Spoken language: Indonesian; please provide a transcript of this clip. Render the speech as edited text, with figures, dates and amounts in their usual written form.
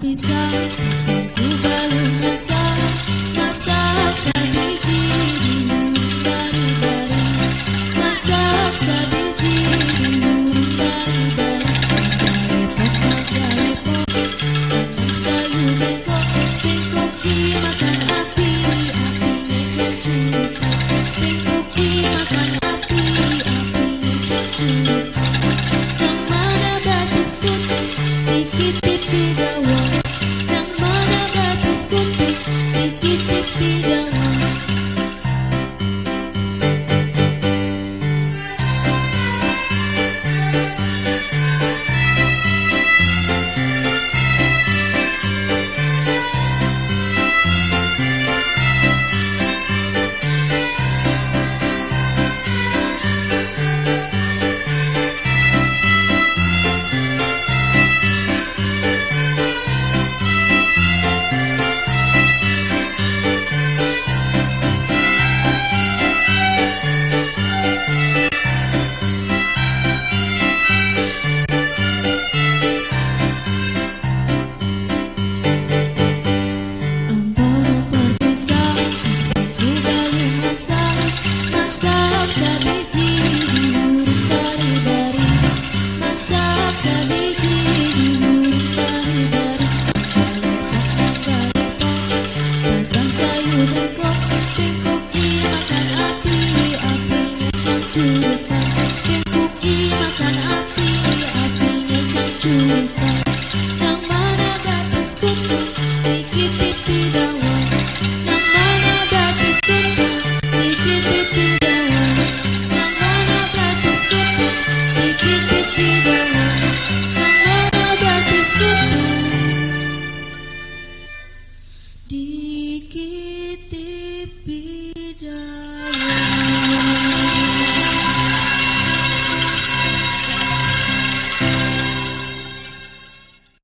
berpisah, ku belum resah, masak sabiji di murung bari-bari, masak sabiji di murung bari-bari, galepok, kayu bengkok, bengkok dimakan api, apinya cucukan, bengkok dimakan api, apinya cucukan. Yang mana batis putih, dikitip di dawan. Yang mana batis putih, dikitip di dawan. Dikitip bidang